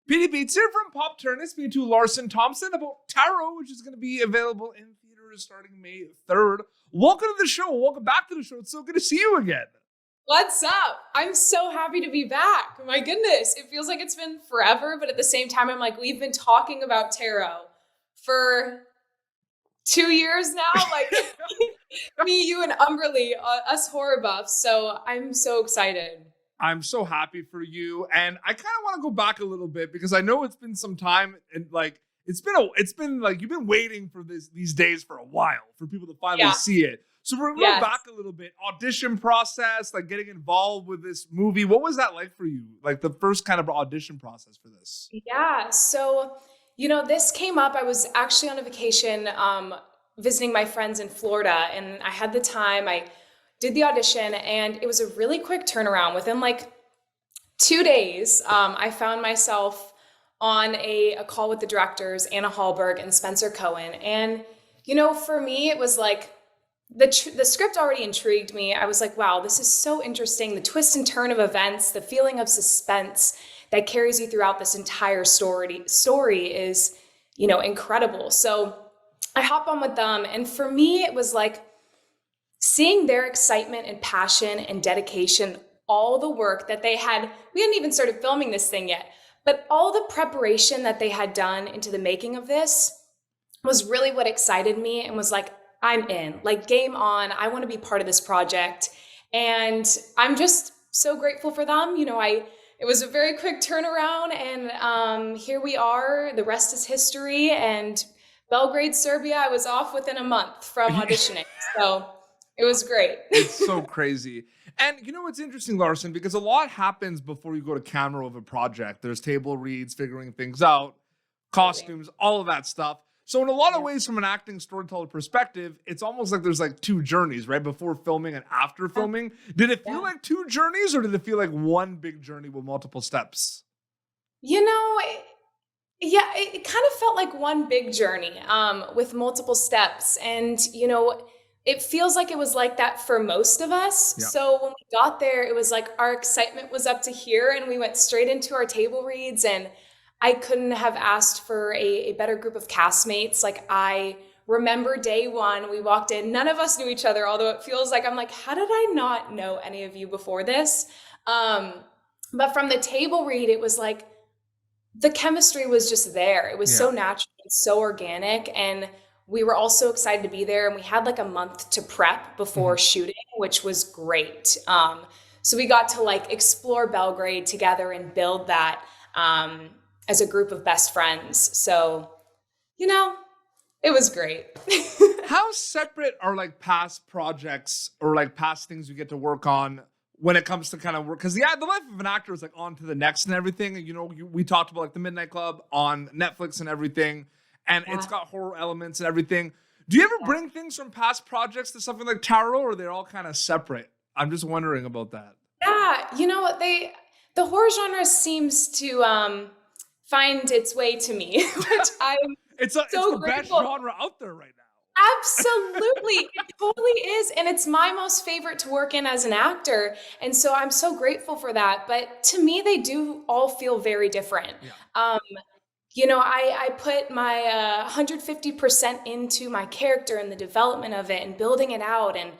PDP, here from Pop Turn. It's me to Larsen Thompson about Tarot, which is going to be available in theaters starting May 3rd. Welcome to the show. Welcome back to the show. It's so good to see you again. What's up? I'm so happy to be back. My goodness, it feels like it's been forever, but at the same time, I'm like, we've been talking about tarot for 2 years now. Like me, you, and Umberly, us horror buffs. So I'm so excited. I'm so happy for you. And I kind of want to go back a little bit because I know it's been some time and like, it's been like, you've been waiting for these days for a while for people to finally see it. So we're going back a little bit. Audition process, like getting involved with this movie. What was that like for you? Like the first kind of audition process for this? Yeah. So, this came up. I was actually on a vacation visiting my friends in Florida, and I had the time. I did the audition, and it was a really quick turnaround. Within like 2 days, I found myself on a call with the directors, Anna Halberg and Spenser Cohen. And, for me, it was like, the script already intrigued me. I was like, wow, this is so interesting. The twist and turn of events, the feeling of suspense that carries you throughout this entire story is, incredible. So I hop on with them. And for me, it was like seeing their excitement and passion and dedication, all the work that they had. We hadn't even started filming this thing yet, but all the preparation that they had done into the making of this was really what excited me and was like, I'm in, like game on. I want to be part of this project. And I'm just so grateful for them. It was a very quick turnaround, and here we are. The rest is history. And Belgrade, Serbia, I was off within a month from auditioning. So it was great. It's so crazy. And what's interesting, Larsen, because a lot happens before you go to camera of a project. There's table reads, figuring things out, costumes, all of that stuff. So in a lot of ways, from an acting storyteller perspective, it's almost like there's like two journeys, right? Before filming and after filming. Did it feel like two journeys, or did it feel like one big journey with multiple steps? It kind of felt like one big journey with multiple steps. And, it feels like it was like that for most of us. Yeah. So when we got there, it was like our excitement was up to here, and we went straight into our table reads, and I couldn't have asked for a better group of castmates. Like, I remember day one, we walked in, none of us knew each other, although it feels like I'm like, how did I not know any of you before this? But from the table read, it was like the chemistry was just there. It was so natural and so organic. And we were all so excited to be there. And we had like a month to prep before shooting, which was great. So we got to like explore Belgrade together and build that as a group of best friends. So, it was great. How separate are like past projects or like past things you get to work on when it comes to kind of work? Because the life of an actor is like on to the next and everything. We talked about like the Midnight Club on Netflix and everything, and it's got horror elements and everything. Do you ever bring things from past projects to something like Tarot, or they're all kind of separate? I'm just wondering about that. Yeah, the horror genre seems to find its way to me, which I'm it's the best genre out there right now. Absolutely. It totally is. And it's my most favorite to work in as an actor. And so I'm so grateful for that. But to me, they do all feel very different. Yeah. I put my 150% into my character and the development of it and building it out. And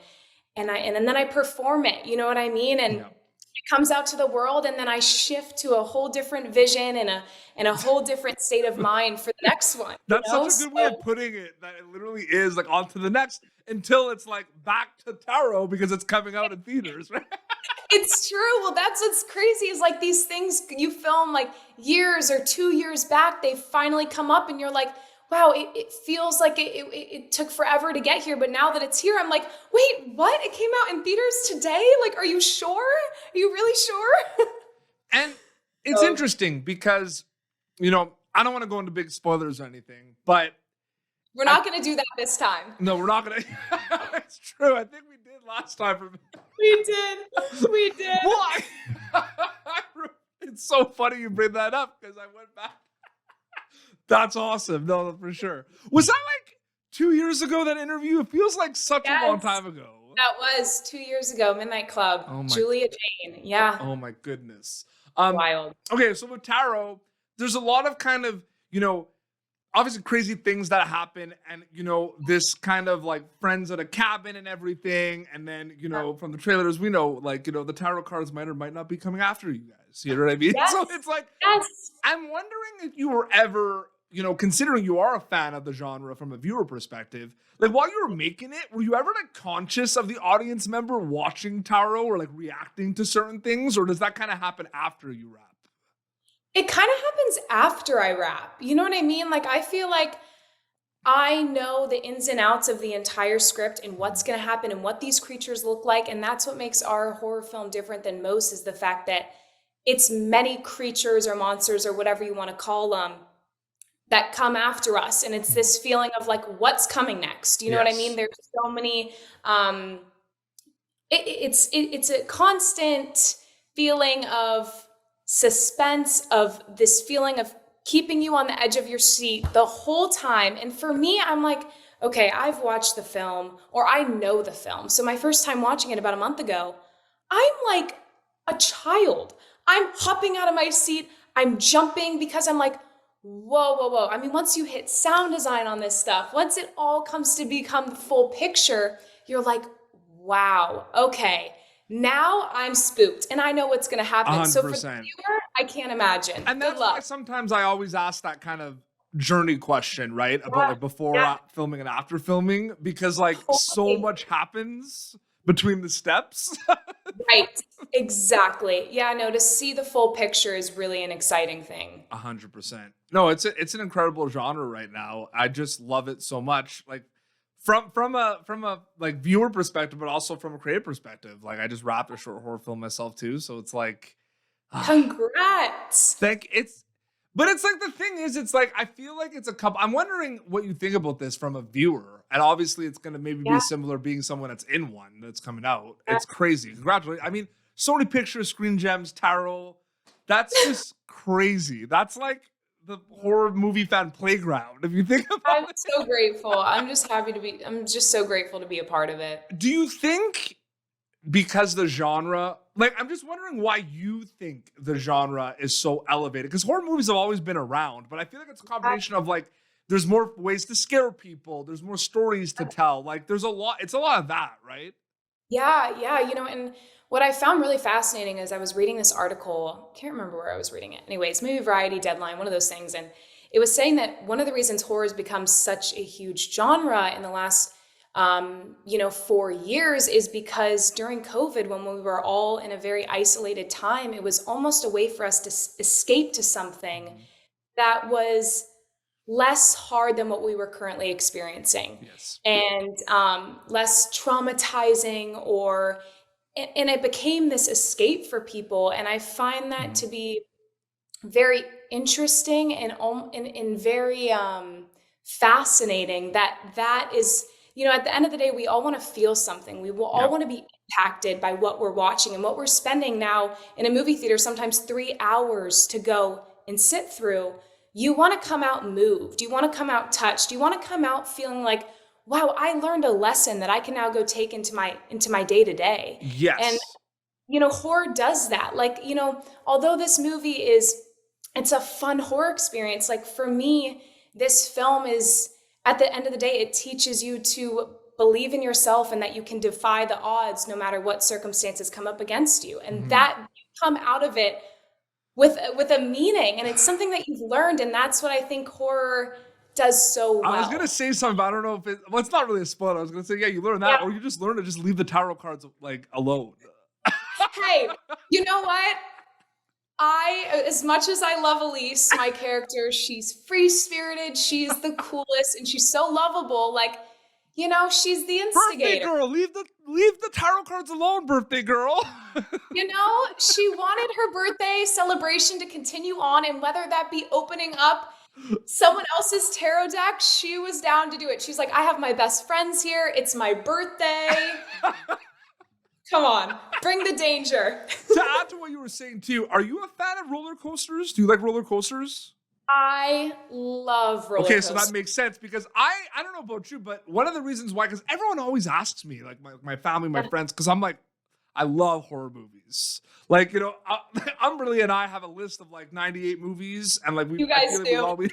then I perform it. You know what I mean? And it comes out to the world, and then I shift to a whole different vision and a whole different state of mind for the next one. That's such a good way of putting it, that it literally is like on to the next until it's like back to Tarot because it's coming out in theaters, right? It's true. Well, that's what's crazy is like these things you film like years or 2 years back, they finally come up and you're like, wow, it feels like it took forever to get here. But now that it's here, I'm like, wait, what? It came out in theaters today? Like, are you sure? Are you really sure? And it's interesting because, I don't want to go into big spoilers or anything, but we're not going to do that this time. No, we're not going to. It's true. I think we did last time. We did. Well, it's so funny you bring that up because I went back. That's awesome. No, for sure. Was that like 2 years ago, that interview? It feels like such a long time ago. That was 2 years ago, Midnight Club. Julia Jane. Yeah. Oh my goodness. Wild. Okay, so with Tarot, there's a lot of kind of, obviously crazy things that happen, and this kind of like friends at a cabin and everything, and then from the trailers we know, like, the tarot cards might or might not be coming after you guys, you know what I mean? Yes. So it's like, yes. I'm wondering if you were ever, considering you are a fan of the genre from a viewer perspective, like while you were making it, were you ever like conscious of the audience member watching tarot or like reacting to certain things, or does that kind of happen after you wrap? It kind of happens after I wrap. You know what I mean? Like, I feel like I know the ins and outs of the entire script and what's going to happen and what these creatures look like. And that's what makes our horror film different than most, is the fact that it's many creatures or monsters or whatever you want to call them that come after us. And it's this feeling of like, what's coming next? You know what I mean? There's so many, it's a constant feeling of suspense, of this feeling of keeping you on the edge of your seat the whole time. And for me, I'm like, okay, I've watched the film, or I know the film. So my first time watching it about a month ago, I'm like a child. I'm hopping out of my seat. I'm jumping because I'm like, whoa. I mean, once you hit sound design on this stuff, once it all comes to become the full picture, you're like, wow, okay. Now I'm spooked and I know what's going to happen. 100%. So for the viewer, I can't imagine. And that's why sometimes I always ask that kind of journey question, right? About like before filming and after filming, because like so much happens between the steps. Right. Exactly. Yeah, no, to see the full picture is really an exciting thing. 100%. No, it's an incredible genre right now. I just love it so much. Like, from a like viewer perspective, but also from a creative perspective. Like, I just wrapped a short horror film myself too, so it's like, congrats. But it's like, the thing is, it's like, I feel like it's a couple. I'm wondering what you think about this from a viewer, and obviously it's going to maybe be similar being someone that's in one that's coming out. It's crazy. Congratulations. I mean, so many pictures, screen gems, tarot. That's just crazy. That's like the horror movie fan playground, if you think about it. I'm so grateful. I'm just so grateful to be a part of it. Do you think, because the genre, like, I'm just wondering why you think the genre is so elevated? Because horror movies have always been around, but I feel like it's a combination of like, there's more ways to scare people, there's more stories to tell. Like, it's a lot of that, right? Yeah. And what I found really fascinating is I was reading this article, can't remember where I was reading it. Anyways, maybe Variety, Deadline, one of those things. And it was saying that one of the reasons horror has become such a huge genre in the last 4 years is because during COVID, when we were all in a very isolated time, it was almost a way for us to escape to something that was less hard than what we were currently experiencing. Yes. And less traumatizing, and it became this escape for people. And I find that to be very interesting and very fascinating, that is, at the end of the day, we all want to feel something. We will all want to be impacted by what we're watching, and what we're spending now in a movie theater, sometimes 3 hours to go and sit through. You want to come out moved. You want to come out touched. You want to come out feeling like, wow, I learned a lesson that I can now go take into my day to day. Yes. And, horror does that. Like, although this movie it's a fun horror experience. Like, for me, this film is, at the end of the day, it teaches you to believe in yourself and that you can defy the odds no matter what circumstances come up against you. And that you come out of it with a meaning, and it's something that you've learned. And that's what I think horror does so well. I was going to say something, but I don't know if it's not really a spoiler. I was going to say, yeah, you learn that, or you just learn to just leave the tarot cards like alone. Hey, you know what? As much as I love Elysa, my character, she's free-spirited, she's the coolest, and she's so lovable. Like, she's the instigator. Birthday girl, leave the tarot cards alone, birthday girl. She wanted her birthday celebration to continue on, and whether that be opening up someone else's tarot deck, she was down to do it. She's like, I have my best friends here. It's my birthday. Come on, bring the danger. To add to what you were saying too, are you a fan of roller coasters? Do you like roller coasters? I love roller coasters. Okay, so that makes sense, because I don't know about you, but one of the reasons why, because everyone always asks me, like my family, my friends, because I'm like, I love horror movies. Like, you know, Umberly and I have a list of like 98 movies, and like You guys do.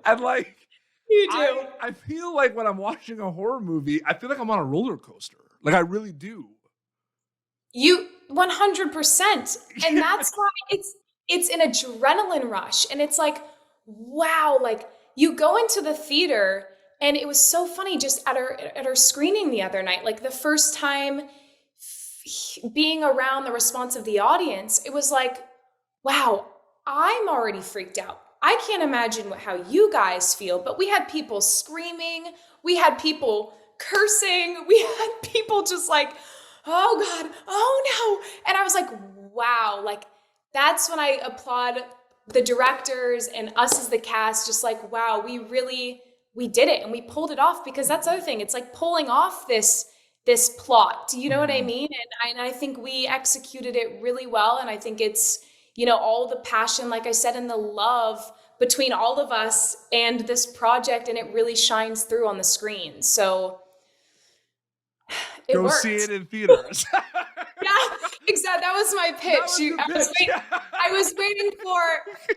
And like, You do. I feel like when I'm watching a horror movie, I feel like I'm on a roller coaster. Like I really do. You 100%. And that's why it's an adrenaline rush. And it's like, wow, like you go into the theater, and it was so funny just at our screening the other night, like the first time being around the response of the audience, it was like, wow, I'm already freaked out. I can't imagine how you guys feel, but we had people screaming, we had people cursing, we had people just like, oh God, oh no. And I was like, wow, like that's when I applaud the directors and us as the cast, just like, wow, we did it and we pulled it off, because that's the other thing. It's like pulling off this plot. Do you know what I mean? And I think we executed it really well. And I think it's, you know, all the passion, like I said, and the love between all of us and this project, and it really shines through on the screen. So it Go worked. see it in theaters. Yeah, exactly. That was my pitch. I was waiting for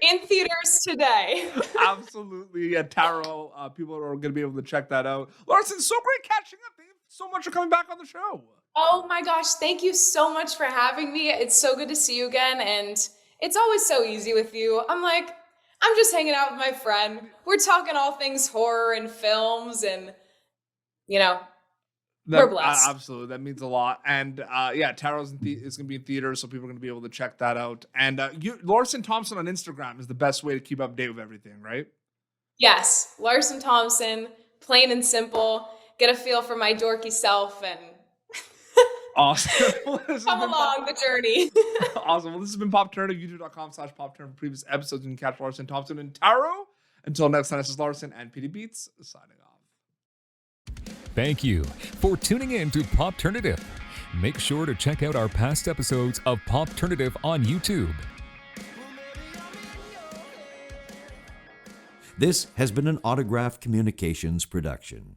in theaters today. Absolutely. Yeah, Taro, people are going to be able to check that out. Larsen, so great catching up. Thank you so much for coming back on the show. Oh my gosh, thank you so much for having me. It's so good to see you again, and it's always so easy with you. I'm just hanging out with my friend. We're talking all things horror and films, and, you know, we're blessed. Absolutely. That means a lot. And yeah, Taro's is going to be in theaters, so people are going to be able to check that out. And Larsen Thompson on Instagram is the best way to keep up to date with everything, right? Yes, Larsen Thompson, plain and simple. Get a feel for my dorky self and awesome. Come along the journey. Awesome. Well, this has been Pop Turner, youtube.com/PopTurner. For previous episodes, you can catch Larsen Thompson and Taro. Until next time, this is Larsen and PD Beats signing off. Thank you for tuning in to Popternative. Make sure to check out our past episodes of Popternative on YouTube. This has been an Autograph Communications production.